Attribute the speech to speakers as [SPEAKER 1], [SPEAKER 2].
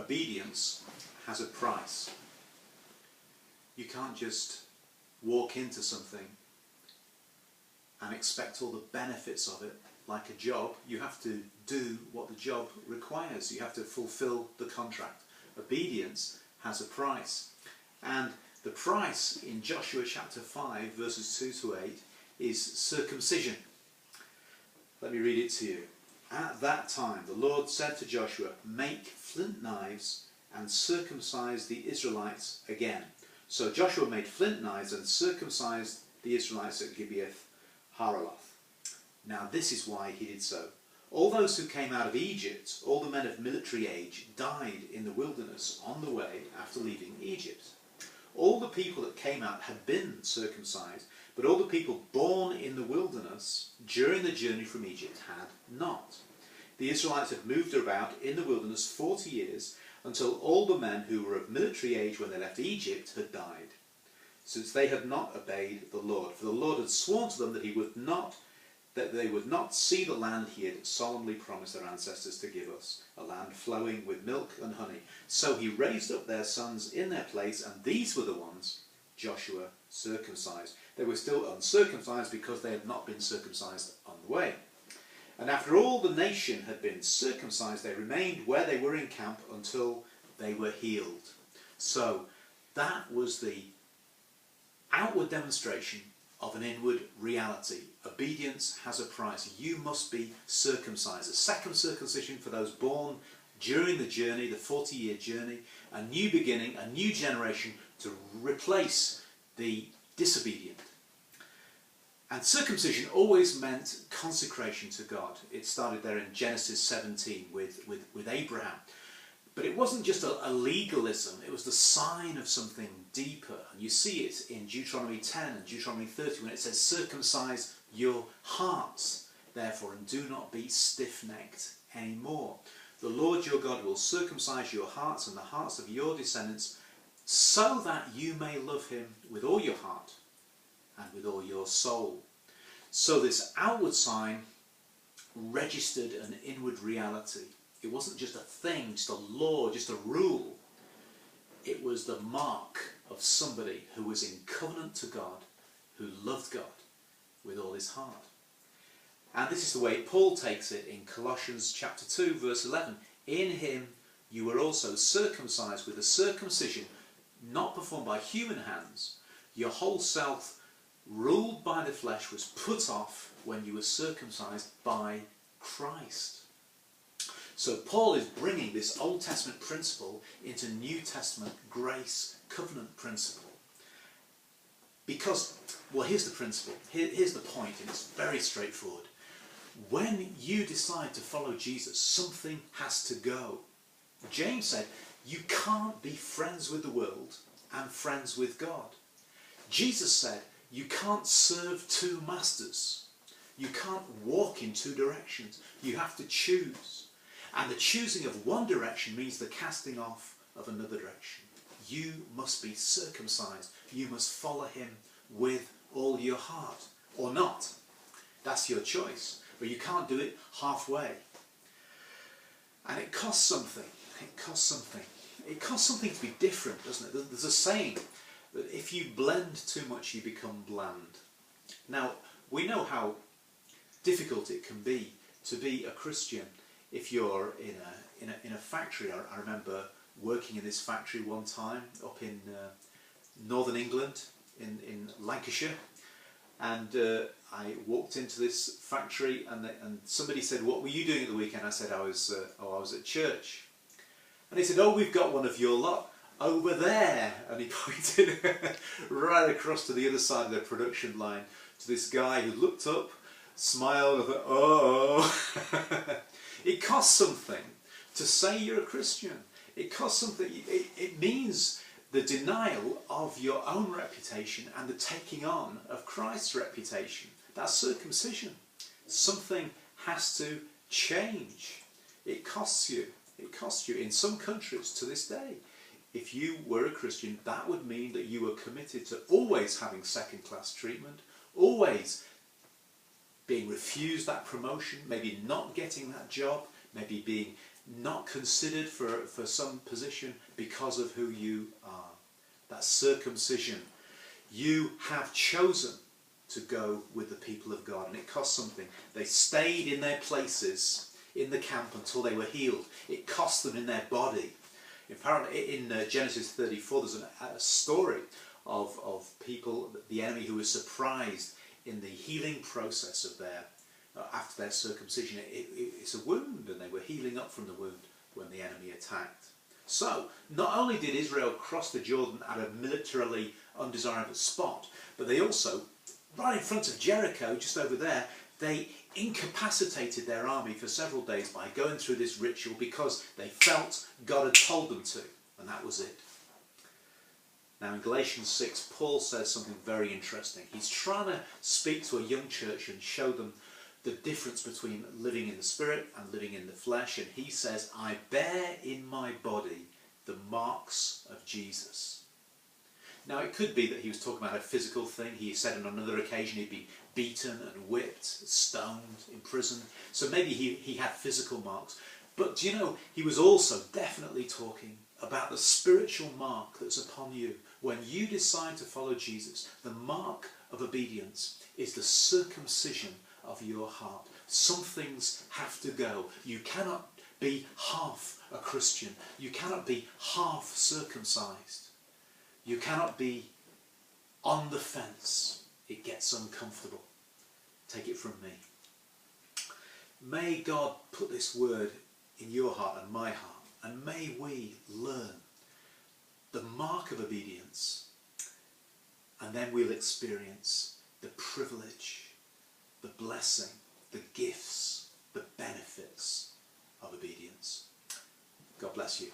[SPEAKER 1] obedience has a price. You can't just walk into something and expect all the benefits of it like a job. You have to do what the job requires. You have to fulfill the contract. Obedience has a price. And the price in Joshua chapter 5 verses 2 to 8 is circumcision. Let me read it to you. At that time the Lord said to Joshua, "Make flint knives and circumcise the Israelites again." So Joshua made flint knives and circumcised the Israelites at Gibeath Haraloth. Now this is why he did so. All those who came out of Egypt, all the men of military age, died in the wilderness on the way after leaving Egypt. All the people that came out had been circumcised, but all the people born in the wilderness during the journey from Egypt had not. The Israelites had moved about in the wilderness 40 years, until all the men who were of military age when they left Egypt had died, since they had not obeyed the Lord. For the Lord had sworn to them that they would not see the land he had solemnly promised their ancestors to give us, a land flowing with milk and honey. So he raised up their sons in their place, and these were the ones Joshua circumcised. They were still uncircumcised because they had not been circumcised on the way. And after all the nation had been circumcised, they remained where they were in camp until they were healed. So that was the outward demonstration of an inward reality. Obedience has a price. You must be circumcised. A second circumcision for those born during the journey, the 40-year journey, a new beginning, a new generation to replace the disobedient. And circumcision always meant consecration to God. It started there in Genesis 17 with Abraham. But it wasn't just a legalism, it was the sign of something deeper. And you see it in Deuteronomy 10 and Deuteronomy 30 when it says, "Circumcise your hearts, therefore, and do not be stiff-necked anymore. The Lord your God will circumcise your hearts and the hearts of your descendants, so that you may love him with all your heart and with all your soul." So this outward sign registered an inward reality. It wasn't just a thing, just a law, just a rule. It was the mark of somebody who was in covenant to God, who loved God with all his heart. And this is the way Paul takes it in Colossians chapter 2 verse 11. "In him you were also circumcised with a circumcision not performed by human hands. Your whole self, ruled by the flesh, was put off when you were circumcised by Christ." So Paul is bringing this Old Testament principle into New Testament grace covenant principle. Because, well, here's the principle, here's the point, and it's very straightforward. When you decide to follow Jesus, something has to go. James said, you can't be friends with the world and friends with God. Jesus said, you can't serve two masters. You can't walk in two directions. You have to choose. And the choosing of one direction means the casting off of another direction. You must be circumcised. You must follow him with all your heart. Or not. That's your choice. But you can't do it halfway. And it costs something. It costs something. It costs something to be different, doesn't it? There's a saying that if you blend too much, you become bland. Now, we know how difficult it can be to be a Christian if you're in a factory. I remember working in this factory one time up in northern England, in Lancashire, and I walked into this factory, and somebody said, "What were you doing at the weekend?" I said, I was at church. And they said, "Oh, we've got one of your lot over there," and he pointed right across to the other side of the production line to this guy who looked up, smiled, and thought, "Oh." It costs something to say you're a Christian. It costs something. It means the denial of your own reputation and the taking on of Christ's reputation. That's circumcision. Something has to change. It costs you. It costs you. In some countries to this day, if you were a Christian, that would mean that you were committed to always having second-class treatment, always being refused that promotion, maybe not getting that job, maybe being not considered for some position because of who you are. That circumcision. You have chosen to go with the people of God, and it cost something. They stayed in their places in the camp until they were healed. It cost them in their body. Apparently, in Genesis 34, there's a story of people, the enemy, who was surprised in the healing process of their after their circumcision. It's a wound, and they were healing up from the wound when the enemy attacked. So, not only did Israel cross the Jordan at a militarily undesirable spot, but they also, right in front of Jericho, just over there, they incapacitated their army for several days by going through this ritual because they felt God had told them to, and that was it. Now in Galatians 6, Paul says something very interesting. He's trying to speak to a young church and show them the difference between living in the Spirit and living in the flesh, and he says, I bear in my body the marks of Jesus. Now it could be that he was talking about a physical thing. He said on another occasion he'd be beaten and whipped, stoned, imprisoned. So maybe he had physical marks. But do you know, he was also definitely talking about the spiritual mark that's upon you. When you decide to follow Jesus, the mark of obedience is the circumcision of your heart. Some things have to go. You cannot be half a Christian. You cannot be half circumcised. You cannot be on the fence. It gets uncomfortable. Take it from me. May God put this word in your heart and my heart, and may we learn the mark of obedience, and then we'll experience the privilege, the blessing, the gifts, the benefits of obedience. God bless you.